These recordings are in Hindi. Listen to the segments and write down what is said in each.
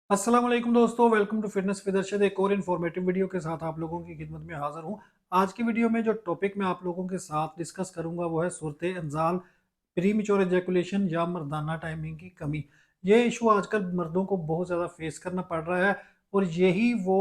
अस्सलाम वालेकुम दोस्तों, welcome to fitness with Arshad. एक और इन्फॉर्मेटिव वीडियो के साथ आप लोगों की खिदमत में हाजिर हूं। आज की वीडियो में जो टॉपिक मैं आप लोगों के साथ डिस्कस करूंगा वो है सूरत इंजाल, प्रीमेच्योर एजैकुलेशन या मर्दाना टाइमिंग की कमी। ये इशू आजकल मर्दों को बहुत ज़्यादा फेस करना पड़ रहा है और यही वो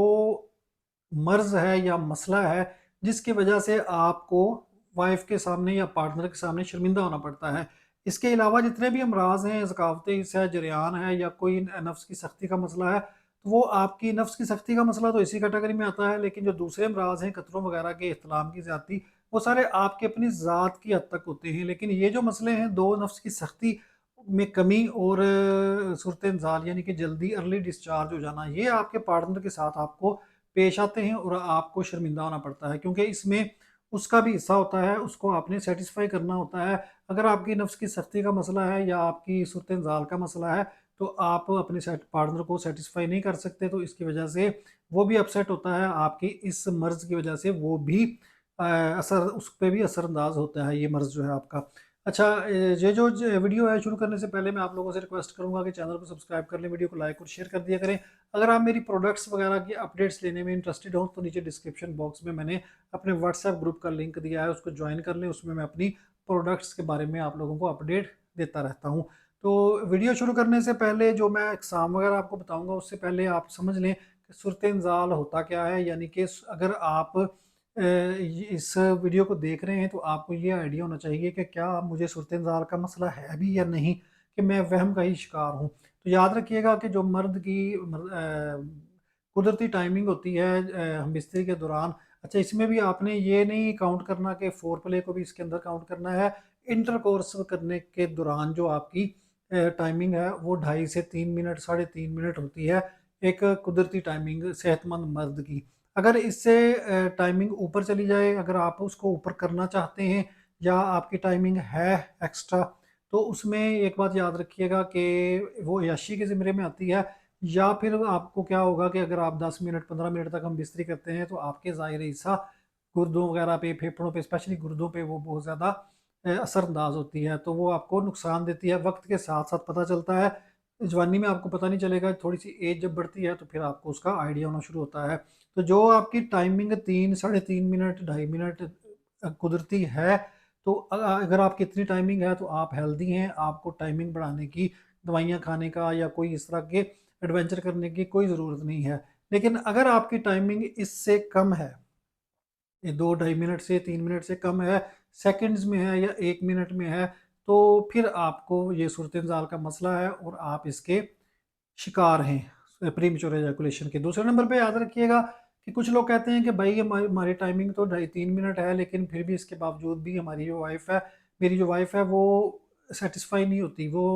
मर्ज़ है या मसला है जिसकी वजह से आपको वाइफ के सामने या पार्टनर के सामने शर्मिंदा होना पड़ता है। इसके अलावा जितने भी अमराज़ हैं, ज़कावतें हिस्सा है, जरियान है या कोई नफ्स की सख्ती का मसला है, तो वो आपकी नफ्स की सख्ती का मसला तो इसी कैटेगरी में आता है, लेकिन जो दूसरे अमराज़ हैं, कतरों वगैरह के, इहतिलाम की ज़्यादती, वो सारे आपकी अपनी ज़ात की हद तक होते हैं। लेकिन ये जो मसले हैं, 2 नफ्स की सख्ती में कमी और सूरत इंज़ाल यानी कि जल्दी अर्ली डिस्चार्ज हो जाना, ये आपके पार्टनर के साथ आपको पेश आते हैं और आपको शर्मिंदा होना पड़ता है, क्योंकि इसमें उसका भी हिस्सा होता है, उसको आपने सेटिस्फाई करना होता है। अगर आपकी नफ्स की सख्ती का मसला है या आपकी सूरत इंज़ाल का मसला है, तो आप अपने पार्टनर को सेटिस्फाई नहीं कर सकते, तो इसकी वजह से वो भी अपसेट होता है। आपकी इस मर्ज़ की वजह से वो भी असर उस पे भी असरअंदाज होता है ये मर्ज़ जो है आपका। अच्छा, ये जो वीडियो है शुरू करने से पहले मैं आप लोगों से रिक्वेस्ट करूंगा कि चैनल को सब्सक्राइब कर लें, वीडियो को लाइक और शेयर कर दिया करें। अगर आप मेरी प्रोडक्ट्स वगैरह की अपडेट्स लेने में इंटरेस्टेड हो तो नीचे डिस्क्रिप्शन बॉक्स में मैंने अपने व्हाट्सएप ग्रुप का लिंक दिया है, उसको ज्वाइन कर लें। उसमें मैं अपनी प्रोडक्ट्स के बारे में आप लोगों को अपडेट देता रहता हूँ। तो वीडियो शुरू करने से पहले जो मैं एग्ज़ाम वगैरह आपको बताऊँगा, उससे पहले आप समझ लें कि सूरत इंज़ाल होता क्या है। यानी कि अगर आप इस वीडियो को देख रहे हैं तो आपको ये आइडिया होना चाहिए कि क्या मुझे सूरत इंज़ाल का मसला है भी या नहीं, कि मैं वहम का ही शिकार हूँ। तो याद रखिएगा कि जो मर्द की कुदरती टाइमिंग होती है हम बिस्तर के दौरान, अच्छा इसमें भी आपने ये नहीं काउंट करना कि फोर प्ले को भी इसके अंदर काउंट करना है। इंटरकोर्स करने के दौरान जो आपकी टाइमिंग है वो 2.5 से 3 मिनट, 3.5 मिनट होती है, एक कुदरती टाइमिंग सेहतमंद मर्द की। अगर इससे टाइमिंग ऊपर चली जाए, अगर आप उसको ऊपर करना चाहते हैं या आपकी टाइमिंग है एक्स्ट्रा, तो उसमें एक बात याद रखिएगा कि वो अय्याशी के ज़िम्मे में आती है। या फिर आपको क्या होगा कि अगर आप 10 मिनट 15 मिनट तक हम बिस्तरी करते हैं तो आपके ज़ाहिर हिस्सा गुर्दों वगैरह पे, फेफड़ों पे, स्पेशली गुर्दों पे वो बहुत ज़्यादा असरअंदाज होती है, तो वो आपको नुकसान देती है। वक्त के साथ साथ पता चलता है, जवानी में आपको पता नहीं चलेगा, थोड़ी सी एज जब बढ़ती है तो फिर आपको उसका आइडिया होना शुरू होता है। तो जो आपकी टाइमिंग 3 साढ़े 3 मिनट 2.5 मिनट कुदरती है, तो अगर आपकी इतनी टाइमिंग है तो आप हेल्दी हैं। आपको टाइमिंग बढ़ाने की, दवाइयाँ खाने का या कोई इस तरह के एडवेंचर करने की कोई ज़रूरत नहीं है। लेकिन अगर आपकी टाइमिंग इससे कम है, ये 2 ढाई मिनट से 3 मिनट से कम है, सेकंड्स में है या 1 मिनट में है, तो फिर आपको ये सूरत इंज़ाल का मसला है और आप इसके शिकार हैं प्रीमेच्योर एजाकुलेशन के। दूसरे नंबर पे याद रखिएगा कि कुछ लोग कहते हैं कि भाई हमारी हमारी टाइमिंग तो 2.5 3 मिनट है, लेकिन फिर भी इसके बावजूद भी हमारी जो वाइफ़ है, मेरी जो वाइफ़ है वो सैटिस्फाई नहीं होती। वो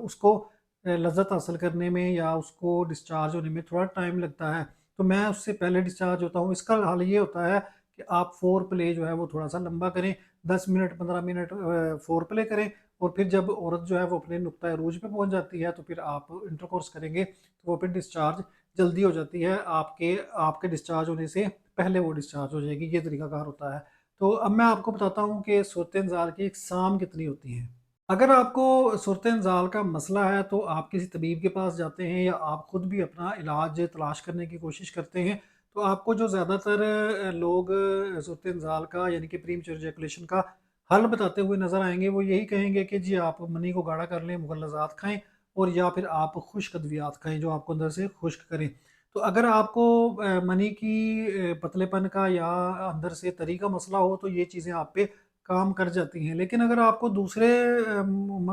उसको लज़्ज़त हासिल करने में या उसको डिस्चार्ज होने में थोड़ा टाइम लगता है, तो मैं उससे पहले डिस्चार्ज होता हूँ। इसका हल ये होता है कि आप फ़ोर प्ले जो है वो थोड़ा-सा लंबा करें, 10 मिनट 15 मिनट फ़ोर प्ले करें, और फिर जब औरत जो है वो अपने नुक्ता अरूज पे पहुँच जाती है तो फिर आप इंटरकोर्स करेंगे तो वो फिर डिस्चार्ज जल्दी हो जाती है। आपके आपके डिस्चार्ज होने से पहले वो डिस्चार्ज हो जाएगी, ये तरीकाकार होता है। तो अब मैं आपको बताता हूँ कि सूरत इंज़ाल की अक़साम कितनी होती हैं। अगर आपको सूरत इंज़ाल का मसला है तो आप किसी तबीब के पास जाते हैं या आप खुद भी अपना इलाज तलाश करने की कोशिश करते हैं, तो आपको जो ज़्यादातर लोग सूरत इंज़ाल का यानी कि प्रीमेच्योर एजाकुलेशन का हल बताते हुए नज़र आएँगे, वो यही कहेंगे कि जी आप मनी को गाढ़ा कर लें, मुग़ल्लज़ात खाएँ और या फिर आप खुश्क अद्वियात खाएँ जो आपको अंदर से खुश्क करें। तो अगर आपको मनी की पतलेपन का या अंदर से तरी का मसला हो तो ये चीज़ें आप पे काम कर जाती हैं। लेकिन अगर आपको दूसरे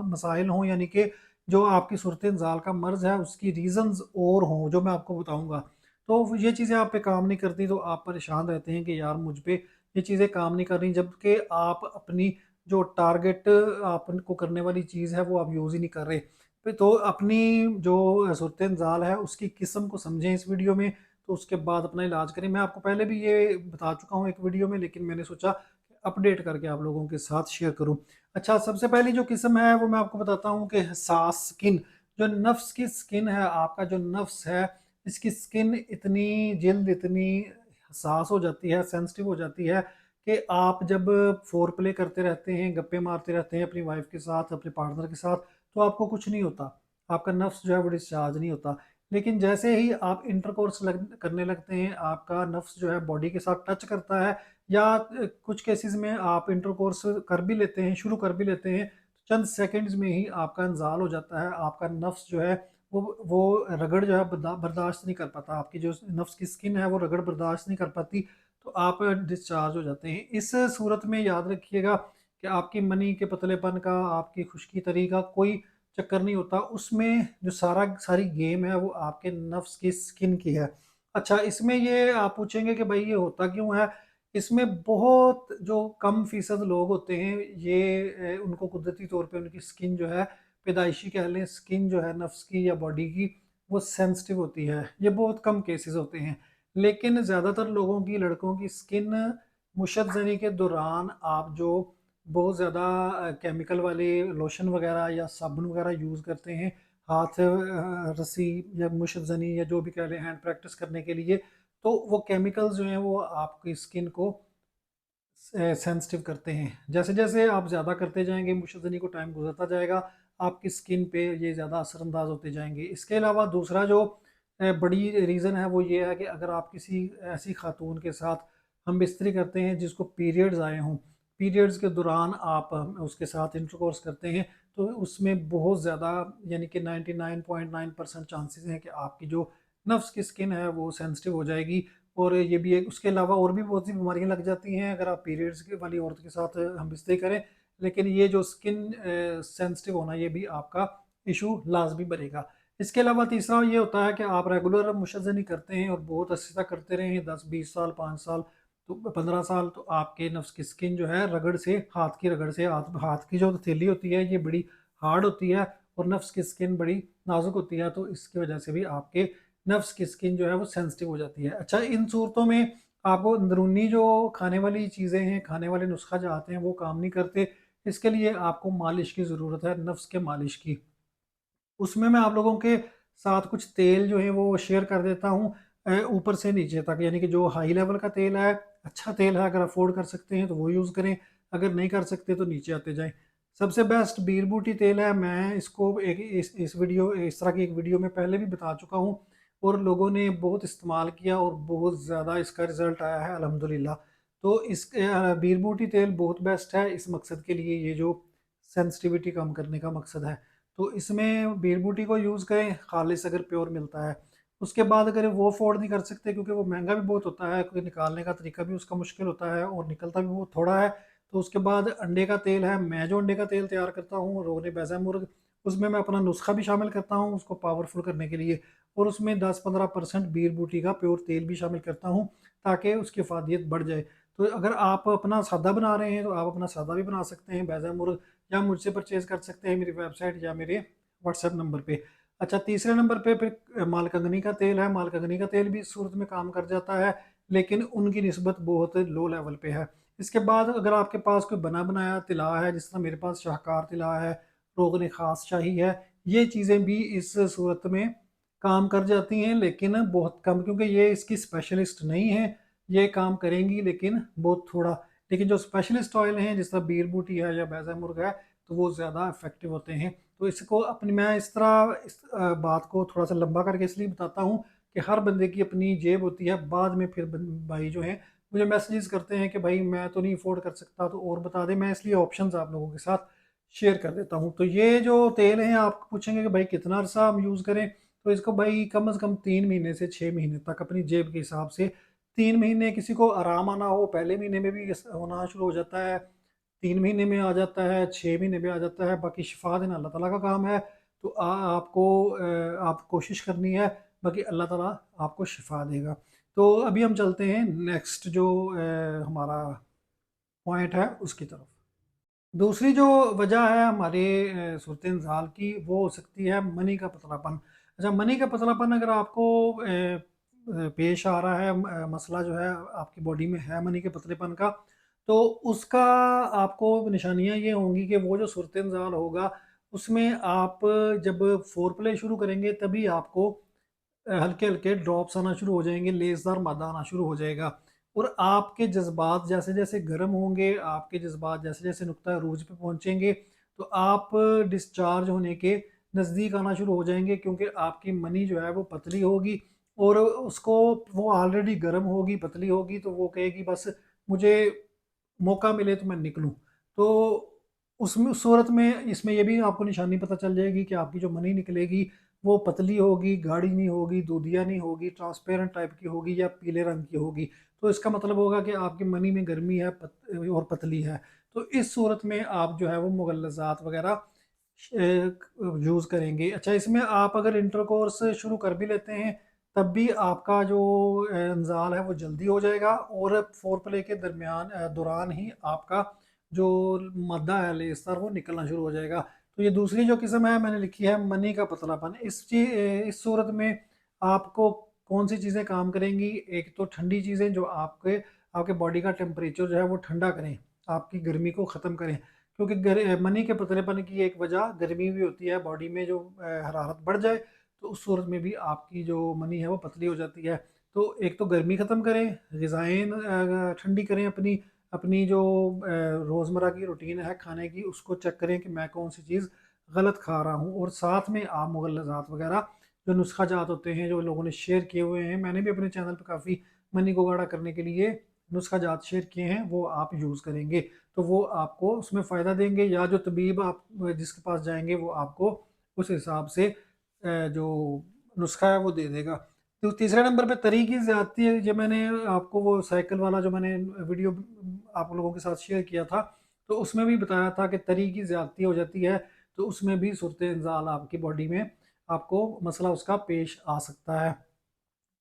मसाइल हों, यानी कि जो आपकी सूरत इंज़ाल का मर्ज़ है उसकी रीज़न्स और हों जो मैं आपको बताऊँगा, तो ये चीज़ें आप पे काम नहीं करती, तो आप परेशान रहते हैं कि यार मुझ पे ये चीज़ें काम नहीं कर रही, जबकि आप अपनी जो टारगेट आपको करने वाली चीज़ है वो आप यूज़ ही नहीं कर रहे। तो अपनी जो सूरत इंज़ाल है उसकी किस्म को समझें इस वीडियो में, तो उसके बाद अपना इलाज करें। मैं आपको पहले भी ये बता चुका हूँ एक वीडियो में, लेकिन मैंने सोचा अपडेट करके आप लोगों के साथ शेयर करूँ। अच्छा, सबसे पहली जो किस्म है वो मैं आपको बताता हूँ कि हसास स्किन, जो नफ्स की स्किन है, आपका जो नफ्स है, इसकी स्किन इतनी, जिल्द इतनी हसास हो जाती है, सेंसिटिव हो जाती है कि आप जब फ़ोर प्ले करते रहते हैं, गप्पे मारते रहते हैं अपनी वाइफ़ के साथ, अपने पार्टनर के साथ, तो आपको कुछ नहीं होता। आपका नफ्स जो है वो डिस्चार्ज नहीं होता। लेकिन जैसे ही आप इंटरकोर्स करने लगते हैं, आपका नफ्स जो है बॉडी के साथ टच करता है, या कुछ केसेस में आप इंटरकोर्स कर भी लेते हैं, शुरू कर भी लेते हैं, तो चंद सेकंड्स में ही आपका इंजाल हो जाता है। आपका नफ्स जो है वो रगड़ जो है बर्दाश्त नहीं कर पाता, आपकी जो नफ्स की स्किन है वो रगड़ बर्दाश्त नहीं कर पाती, तो आप डिस्चार्ज हो जाते हैं। इस सूरत में याद रखिएगा कि आपकी मनी के पतलेपन का, आपकी खुश्की तरी का कोई चक्कर नहीं होता। उसमें जो सारी गेम है वो आपके नफ्स की स्किन की है। अच्छा, इसमें ये आप पूछेंगे कि भाई ये होता क्यों है? इसमें बहुत जो कम फ़ीसद लोग होते हैं, ये उनको कुदरती तौर पे उनकी स्किन जो है, पैदाइशी कह लें, स्किन जो है नफ्स की या बॉडी की, वो सेंसिटिव होती है। ये बहुत कम केसेस होते हैं। लेकिन ज़्यादातर लोगों की, लड़कों की स्किन मुशत के दौरान आप जो बहुत ज़्यादा केमिकल वाले लोशन वगैरह या साबुन वगैरह यूज़ करते हैं, हाथ रस्सी या मुशत या जो भी कह लें हैंड प्रैक्टिस करने के लिए, तो वो केमिकल्स जो हैं वो आपकी स्किन को सेंसिटिव करते हैं। जैसे-जैसे आप ज़्यादा करते जाएँगे, मुशत को टाइम गुज़रता जाएगा, आपकी स्किन पे ये ज़्यादा असरअंदाज़ होते जाएँगे। इसके अलावा दूसरा जो बड़ी रीज़न है वो ये है कि अगर आप किसी ऐसी खातून के साथ हम-बिस्तरी करते हैं जिसको पीरियड्स आए हों, पीरियड्स के दौरान आप उसके साथ इंटरकोर्स करते हैं, तो उसमें बहुत ज़्यादा, यानी कि 99.9% चांसेस हैं कि आपकी जो नफ़्स की स्किन है वो सेंसिटिव हो जाएगी। और ये भी एक, उसके अलावा और भी बहुत सी बीमारियाँ लग जाती हैं अगर आप पीरियड्स की वाली औरत के साथ हम बिस्तर करें। लेकिन ये जो स्किन सेंसिटिव होना, ये भी आपका इशू लाज़मी बनेगा। इसके अलावा तीसरा ये होता है कि आप रेगुलर मुशज़्ज़नी करते हैं और बहुत अरसे तक करते रहे हैं, 10-20 साल, 5 साल, तो 15 साल, तो आपके नफ्स की स्किन जो है रगड़ से, हाथ की रगड़ से, हाथ की जो हथेली होती है ये बड़ी हार्ड होती है और नफ्स की स्किन बड़ी नाजुक होती है, तो इसकी वजह से भी आपके नफ्स की स्किन जो है वो सेंसिटिव हो जाती है। अच्छा, इन सूरतों में आपको अंदरूनी जो खाने वाली चीज़ें हैं, खाने वाले नुस्खा जो आते हैं वो काम नहीं करते। इसके लिए आपको मालिश की ज़रूरत है, नफ्स के मालिश की। उसमें मैं आप लोगों के साथ कुछ तेल जो है वो शेयर कर देता हूँ, ऊपर से नीचे तक, यानी कि जो हाई लेवल का तेल है, अच्छा तेल है, अगर अफ़ोर्ड कर सकते हैं तो वो यूज़ करें, अगर नहीं कर सकते तो नीचे आते जाएँ। सबसे बेस्ट बीर बूटी तेल है, मैं इसको एक इस तरह की एक वीडियो में पहले भी बता चुका हूँ और लोगों ने बहुत इस्तेमाल किया और बहुत ज़्यादा इसका रिज़ल्ट आया है अल्हम्दुलिल्लाह। तो बीर बूटी तेल बहुत बेस्ट है इस मकसद के लिए, ये जो सेंसिटिविटी कम करने का मकसद है। तो इसमें बीर बूटी को यूज़ करें, खालिस अगर प्योर मिलता है। उसके बाद अगर वो अफ़ोर्ड नहीं कर सकते, क्योंकि वो महँगा भी बहुत होता है, क्योंकि निकालने का तरीका भी उसका मुश्किल होता है और निकलता भी बहुत थोड़ा है। तो उसके बाद अंडे का तेल है, मैं जो अंडे का तेल तैयार करता हूँ, रोगन बैज़ा मुर्ग, उसमें मैं अपना नुस्खा भी शामिल करता हूँ उसको पावरफुल करने के लिए, और उसमें 10-15% बीर बूटी का प्योर तेल भी शामिल करता हूँ, ताकि उसकी इफ़ादियत बढ़ जाए। तो अगर आप अपना सादा बना रहे हैं, तो आप अपना सादा भी बना सकते हैं बैज़ा मुर्ग, या मुझसे परचेज़ कर सकते हैं मेरी वेबसाइट या मेरे व्हाट्सएप नंबर पे। अच्छा, तीसरे नंबर पे फिर मालकंगनी का तेल है, मालकंगनी का तेल भी इस सूरत में काम कर जाता है, लेकिन उनकी निस्बत बहुत लो लेवल पे है। इसके बाद अगर आपके पास कोई बना बनाया तिला है, जिस तरह मेरे पास शाहकार तिला है, रोगन ख़ास शाही है, ये चीज़ें भी इस सूरत में काम कर जाती हैं, लेकिन बहुत कम, क्योंकि ये इसकी स्पेशलिस्ट नहीं है, ये काम करेंगी लेकिन बहुत थोड़ा। लेकिन जो स्पेशलिस्ट ऑयल हैं, जिस तरह बीर बूटी है या बैज़ा मुर्ग है, तो वो ज़्यादा इफ़ेक्टिव होते हैं। तो इसको अपनी, मैं इस तरह बात को थोड़ा-सा लंबा करके इसलिए बताता हूँ कि हर बंदे की अपनी जेब होती है। बाद में फिर भाई जो हैं मुझे मैसेजेस करते हैं कि भाई मैं तो नहीं अफ़ोर्ड कर सकता, तो और बता दें। मैं इसलिए ऑप्शंस आप लोगों के साथ शेयर कर देता हूँ। तो ये जो तेल हैं, आप पूछेंगे कि भाई कितना अरसा हम यूज़ करें? तो इसको भाई कम से कम 3 महीने से 6 महीने तक अपनी जेब के हिसाब से, 3 महीने किसी को आराम आना हो, पहले महीने में भी होना शुरू हो जाता है, 3 महीने में आ जाता है, 6 महीने में आ जाता है, बाकी शिफ़ा देना अल्लाह ताला का काम है। तो आपको आप कोशिश करनी है, बाकी अल्लाह ताला आपको शिफ़ा देगा। तो अभी हम चलते हैं नेक्स्ट जो हमारा पॉइंट है उसकी तरफ। दूसरी जो वजह है हमारे सूरत-ए-इंज़ाल की, वो हो सकती है मनी का पतलापन। अच्छा, मनी का पतलापन अगर आपको पेश आ रहा है, मसला जो है आपकी बॉडी में है मनी के पतलेपन का, तो उसका आपको निशानियाँ ये होंगी कि वो जो सूरत-ए-इंज़ाल होगा, उसमें आप जब फ़ोर प्ले शुरू करेंगे तभी आपको हल्के-हल्के ड्रॉप्स आना शुरू हो जाएँगे, लेसदार मादा आना शुरू हो जाएगा, और आपके जज़्बात जैसे-जैसे गर्म होंगे, आपके जज़्बात जैसे-जैसे नुक्ता अरूज पे पहुँचेंगे, तो आप डिस्चार्ज होने के नज़दीक आना शुरू हो जाएंगे, क्योंकि आपकी मनी जो है वो पतली होगी और उसको, वो ऑलरेडी गर्म होगी, पतली होगी, तो वो कहेगी बस मुझे मौका मिले तो मैं निकलूं। तो उसमें, उस सूरत में इसमें ये भी आपको निशानी पता चल जाएगी कि आपकी जो मनी निकलेगी वो पतली होगी, गाढ़ी नहीं होगी, दूधिया नहीं होगी, ट्रांसपेरेंट टाइप की होगी या पीले रंग की होगी। तो इसका मतलब होगा कि आपकी मनी में गर्मी है, और पतली है। तो इस सूरत में आप जो है वो मुगल्लज़ात वगैरह यूज़ करेंगे। अच्छा, इसमें आप अगर इंटरकोर्स शुरू कर भी लेते हैं तब भी आपका जो इंज़ाल है वो जल्दी हो जाएगा, और फोर प्ले के दौरान ही आपका जो मादा है लेस्तर वो निकलना शुरू हो जाएगा। तो ये दूसरी जो किस्म है मैंने लिखी है मनी का पतलापन। इस सूरत में आपको कौन सी चीज़ें काम करेंगी? एक तो ठंडी चीज़ें जो आपके आपके बॉडी का टेम्परेचर जो है वो ठंडा करें, आपकी गर्मी को ख़त्म करें। क्योंकि मनी के पतलेपन की एक वजह गर्मी भी होती है, बॉडी में जो हरारत बढ़ जाए तो उस सूरत में भी आपकी जो मनी है वो पतली हो जाती है। तो एक तो गर्मी ख़त्म करें, ग़िज़ाएँ ठंडी करें, अपनी अपनी जो रोज़मर्रा की रूटीन है खाने की उसको चेक करें कि मैं कौन सी चीज़ गलत खा रहा हूँ, और साथ में आप मुगल्लज़ात वगैरह जो नुस्खा जात होते हैं जो लोगों ने शेयर किए हुए हैं, मैंने भी अपने चैनल पे काफ़ी मनी को गाढ़ा करने के लिए नुस्खा जात शेयर किए हैं, वो आप यूज़ करेंगे तो वो आपको उसमें फ़ायदा देंगे, या जो तबीब आप जिसके पास जाएंगे वो आपको उस हिसाब से जो नुस्खा है वो दे देगा। तो तीसरे नंबर पे तरी की ज़्यादती है। ये मैंने आपको वो साइकिल वाला जो मैंने वीडियो आप लोगों के साथ शेयर किया था, तो उसमें भी बताया था कि तरी की ज़्यादती हो जाती है, तो उसमें भी सूरत इंज़ाल आपकी बॉडी में आपको मसला उसका पेश आ सकता है।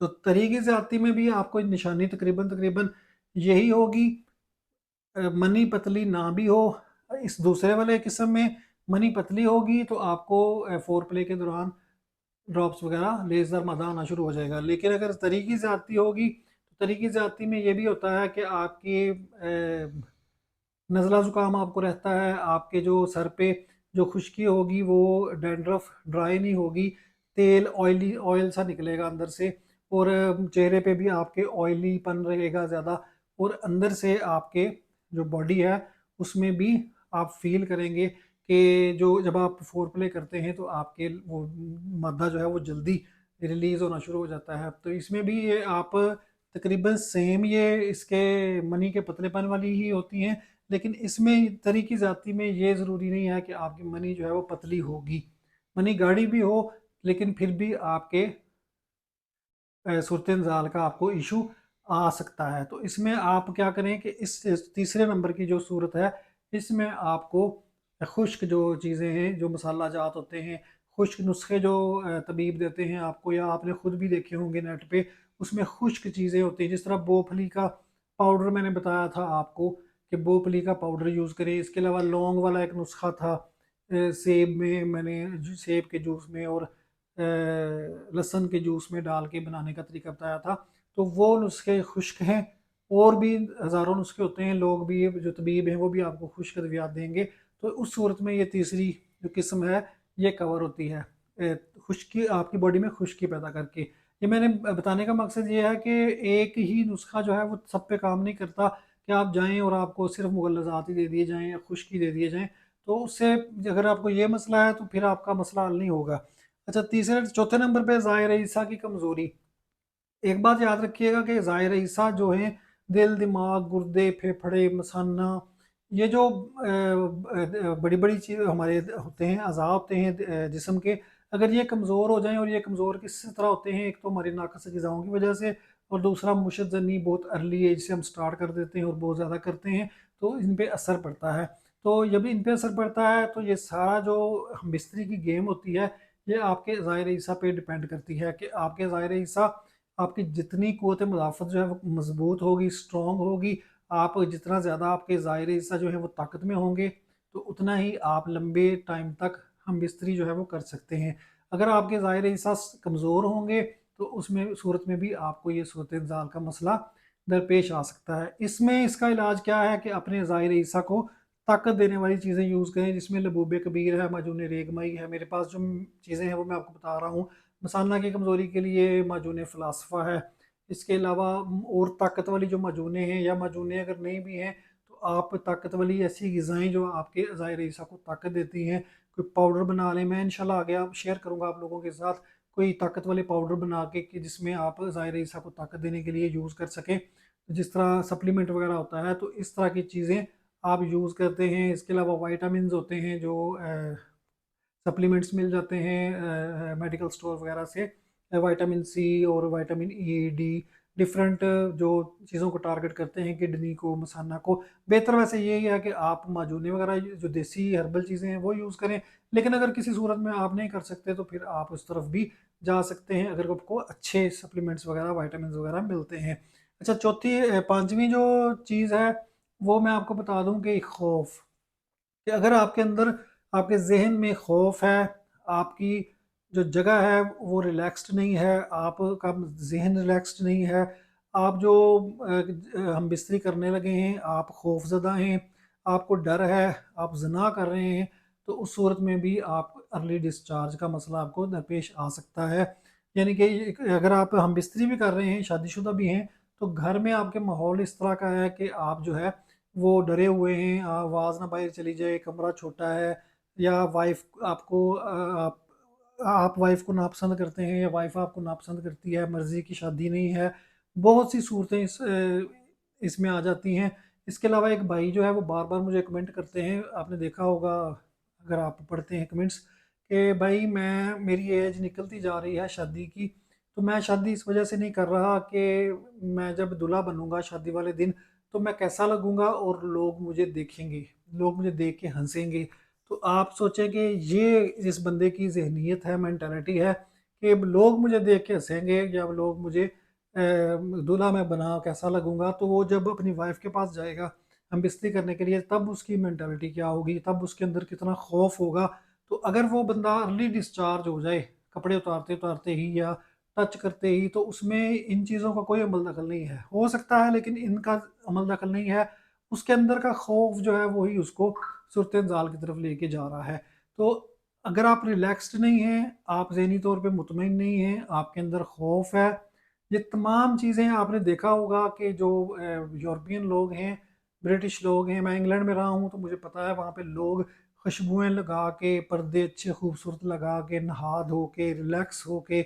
तो तरी की ज़्यादती में भी आपको निशानी तकरीबन तकरीबन यही होगी। मनी पतली ना भी हो, इस दूसरे वाले किस्म में मनी पतली होगी तो आपको फोर प्ले के दौरान ड्रॉप्स वगैरह लेज़र मदा आना शुरू हो जाएगा। लेकिन अगर तरी की ज़्यादती होगी तो तरी की ज़्यादती में ये भी होता है कि आपकी नज़ला ज़ुकाम आपको रहता है, आपके जो सर पे जो खुश्की होगी वो डैंड्रफ ड्राई नहीं होगी, तेल ऑयली ऑयल सा निकलेगा अंदर से, और चेहरे पे भी आपके ऑयलीपन रहेगा ज़्यादा, और अंदर से आपके जो बॉडी है उसमें भी आप फील करेंगे कि जो जब आप फोर प्ले करते हैं तो आपके वो मादा जो है वो जल्दी रिलीज़ होना शुरू हो जाता है। तो इसमें भी ये आप तकरीबन सेम ये इसके मनी के पतलेपन वाली ही होती हैं, लेकिन इसमें तरी की ज़ाती में ये ज़रूरी नहीं है कि आपकी मनी जो है वो पतली होगी। मनी गाढ़ी भी हो लेकिन फिर भी आपके सूरत-ए-ज़ाल का आपको इशू आ सकता है। तो इसमें आप क्या करें कि इस तीसरे नंबर की जो सूरत है, इसमें आपको खुश्क जो चीज़ें हैं, जो मसाला जात होते हैं, खुश्क नुस्खे जो तबीब देते हैं आपको, या आपने खुद भी देखे होंगे नेट पे, उसमें खुश्क चीज़ें होती हैं। जिस तरह बोफली का पाउडर मैंने बताया था आपको कि बोफली का पाउडर यूज़ करें। इसके अलावा लौंग वाला एक नुस्खा था, सेब में मैंने सेब के जूस में और लहसुन के जूस में डाल के बनाने का तरीका बताया था। तो वो नुस्खे खुश्क हैं, और भी हज़ारों नुस्खे होते हैं, लोग भी जो तबीब हैं वो भी आपको खुश्क अद्वियात देंगे। तो उस सूरत में ये तीसरी जो किस्म है ये कवर होती है, खुश्की आपकी बॉडी में खुश्की पैदा करके। ये मैंने बताने का मकसद ये है कि एक ही नुस्खा जो है वो सब पे काम नहीं करता कि आप जाएँ और आपको सिर्फ़ मुगल्लज़ात ही दे दिए जाएँ या खुश्की दे दिए जाएँ। तो उससे अगर आपको ये मसला है तो फिर आपका मसला हल नहीं होगा। अच्छा, तीसरे चौथे नंबर पे ज़ाहिर ईसा की कमज़ोरी। एक बात याद रखिएगा कि ज़ाहिर ईसा जो है दिल, दिमाग, गुर्दे, फेफड़े, मसाना, ये जो बड़ी-बड़ी चीज़ हमारे होते हैं, अज़ा होते हैं जिस्म के, अगर ये कमज़ोर हो जाएँ, और ये कमज़ोर किस तरह होते हैं, एक तो हमारी नाक़िस ग़िज़ाओं की वजह से, और दूसरा मुशज़्ज़नी बहुत अर्ली एज से हम स्टार्ट कर देते हैं और बहुत ज़्यादा करते हैं, तो इन पे असर पड़ता है। तो जब इन पे असर पड़ता है तो ये सारा जो हम बिस्तरी की गेम होती है, ये आपके ज़ाहिर ईसा पे डिपेंड करती है कि आपके ज़ाहिर ईसा, आपकी जितनी क़ुव्वत मुदाफ़त जो है वो मज़बूत होगी, स्ट्रॉन्ग होगी, आप जितना ज़्यादा आपके ज़ाहिर हिस्सा जो है वो ताकत में होंगे, तो उतना ही आप लंबे टाइम तक हम बिस्तरी जो है वो कर सकते हैं। अगर आपके ज़ाहिर हिस्सा कमज़ोर होंगे तो उसमें सूरत में भी आपको ये सूरत-ए-ज़ाल का मसला दरपेश आ सकता है। इसमें इसका इलाज क्या है कि अपने ज़ाहिर हिस्सा को ताकत देने वाली चीज़ें यूज़ करें, जिसमें लबूब कबीर है, माजून रेगमई है, मेरे पास जो चीज़ें हैं वो मैं आपको बता रहा हूँ। मसाना की कमज़ोरी के लिए माजून फ़लास्फ़ा है। इसके अलावा और ताकत वाली जो माजूनें हैं, या माजूनें अगर नहीं भी हैं तो आप ताकत वाली ऐसी ग़िज़ाएँ जो आपके ज़ाहिर ईसा को ताकत देती हैं, कोई पाउडर बना लें। मैं इंशाल्लाह आगे आप शेयर करूँगा आप लोगों के साथ कोई ताकत वाले पाउडर बना के कि जिसमें आप ज़ाहिर ईसा को ताकत देने के लिए यूज़ कर सकें। जिस तरह सप्लीमेंट वगैरह होता है तो इस तरह की चीज़ें आप यूज़ करते हैं। इसके अलावा वाइटामिन्स होते हैं जो सप्लीमेंट्स मिल जाते हैं मेडिकल स्टोर वगैरह से। विटामिन सी और विटामिन ई डी डिफरेंट जो चीज़ों को टारगेट करते हैं किडनी को मसाना को। बेहतर वैसे यही है कि आप माजूनी वगैरह जो देसी हर्बल चीज़ें हैं वो यूज़ करें। लेकिन अगर किसी सूरत में आप नहीं कर सकते तो फिर आप उस तरफ भी जा सकते हैं अगर आपको अच्छे सप्लीमेंट्स वगैरह वाइटामिन वगैरह मिलते हैं। अच्छा, चौथी पांचवी जो चीज़ है वो मैं आपको बता दूं कि खौफ, कि अगर आपके अंदर आपके ज़हन में खौफ है, आपकी जो जगह है वो रिलैक्स्ड नहीं है, आपका ज़हन रिलैक्स्ड नहीं है, आप जो हम बिस्तरी करने लगे हैं, आप खौफज़दा हैं, आपको डर है, आप ज़िना कर रहे हैं, तो उस सूरत में भी आप अर्ली डिस्चार्ज का मसला आपको दरपेश आ सकता है। यानी कि अगर आप हम बिस्तरी भी कर रहे हैं, शादीशुदा भी हैं, तो घर में आपके माहौल इस तरह का है कि आप जो है वो डरे हुए हैं, आवाज़ ना बाहर चली जाए, कमरा छोटा है, या वाइफ़ आपको आप वाइफ़ को नापसंद करते हैं या वाइफ़ आपको नापसंद करती है, मर्ज़ी की शादी नहीं है। बहुत सी सूरतें इसमें आ जाती हैं। इसके अलावा एक भाई जो है वो बार-बार मुझे कमेंट करते हैं, आपने देखा होगा अगर आप पढ़ते हैं कमेंट्स, कि भाई मेरी एज निकलती जा रही है शादी की, तो मैं शादी इस वजह से नहीं कर रहा कि मैं जब दूल्हा बनूँगा शादी वाले दिन तो मैं कैसा लगूँगा और लोग मुझे देखेंगे, लोग मुझे देख के हँसेंगे। तो आप सोचें कि ये इस बंदे की ज़हनियत है, मेंटालिटी है कि लोग मुझे देख के हँसेंगे या लोग मुझे दूल्हा मैं बना कैसा लगूँगा। तो वो जब अपनी वाइफ़ के पास जाएगा हम बिस्ती करने के लिए, तब उसकी मेंटालिटी क्या होगी, तब उसके अंदर कितना खौफ होगा। तो अगर वो बंदा अर्ली डिस्चार्ज हो जाए, कपड़े उतारते-उतारते ही या टच करते ही, तो उसमें इन चीज़ों का कोई अमल दखल नहीं है। हो सकता है लेकिन इनका अमल दखल नहीं है। उसके अंदर का खौफ जो है वही उसको सूरत-ए-ज़ाल की तरफ लेके जा रहा है। तो अगर आप रिलैक्स्ड नहीं हैं, आप ज़हनी तौर पे मुतमईन नहीं हैं, आपके अंदर खौफ है, ये तमाम चीज़ें आपने देखा होगा कि जो यूरोपियन लोग हैं, ब्रिटिश लोग हैं, मैं इंग्लैंड में रहा हूँ तो मुझे पता है वहाँ पे लोग खुशबुएँ लगा के, पर्दे अच्छे खूबसूरत लगा के, नहा धो के, रिलैक्स हो के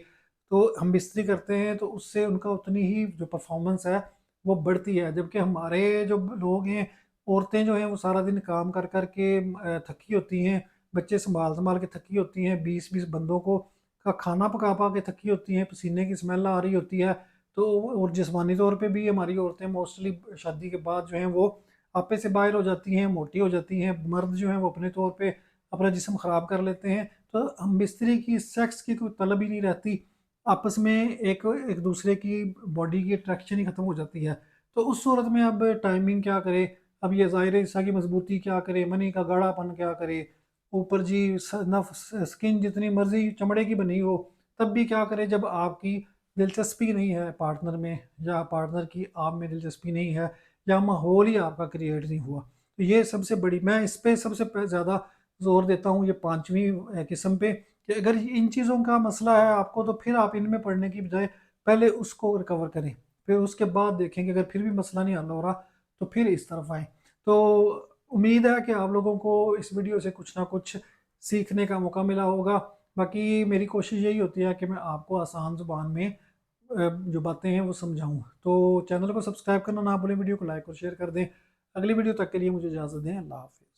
तो हम बिस्तरी करते हैं, तो उससे उनका उतनी ही जो परफॉर्मेंस है वो बढ़ती है। जबकि हमारे जो लोग हैं, औरतें जो हैं वो सारा दिन काम कर कर के थकी होती हैं, बच्चे संभाल-संभाल के थकी होती हैं, 20-20 बंदों को का खाना पका-पका के थकी होती हैं, पसीने की स्मेल आ रही होती है। तो और जिस्मानी तौर पे भी हमारी औरतें मोस्टली शादी के बाद जो हैं वो आपे से बाहिर हो जाती हैं, मोटी हो जाती हैं। मर्द जो हैं वो अपने तौर पे अपना जिस्म ख़राब कर लेते हैं। तो हम बिस्तरी की, सेक्स की कोई तलब ही नहीं रहती। आपस में एक एक दूसरे की बॉडी की अट्रैक्शन ही ख़त्म हो जाती है। तो उस सूरत में अब टाइमिंग क्या करे, अब ये ज़ाहिर हिस्सा की मजबूती क्या करे, मनी का गाढ़ापन क्या करे, ऊपर जी स्किन जितनी मर्जी चमड़े की बनी हो, तब भी क्या करे जब आपकी दिलचस्पी नहीं है पार्टनर में, या पार्टनर की आप में दिलचस्पी नहीं है, या माहौल ही आपका क्रिएट नहीं हुआ। तो ये सबसे बड़ी, मैं इस पे सबसे ज़्यादा जोर देता हूँ, ये पांचवी किस्म पे, कि अगर इन चीज़ों का मसला है आपको तो फिर आप इनमें पढ़ने की बजाय पहले उसको रिकवर करें। फिर उसके बाद देखेंगे अगर फिर भी मसला नहीं हल हो रहा तो फिर इस तरफ आएँ। तो उम्मीद है कि आप लोगों को इस वीडियो से कुछ ना कुछ सीखने का मौका मिला होगा। बाकी मेरी कोशिश यही होती है कि मैं आपको आसान ज़ुबान में जो बातें हैं वो समझाऊँ। तो चैनल को सब्सक्राइब करना ना भूलें, वीडियो को लाइक और शेयर कर दें। अगली वीडियो तक के लिए मुझे इजाज़त दें। अल्लाह हाफ़िज़।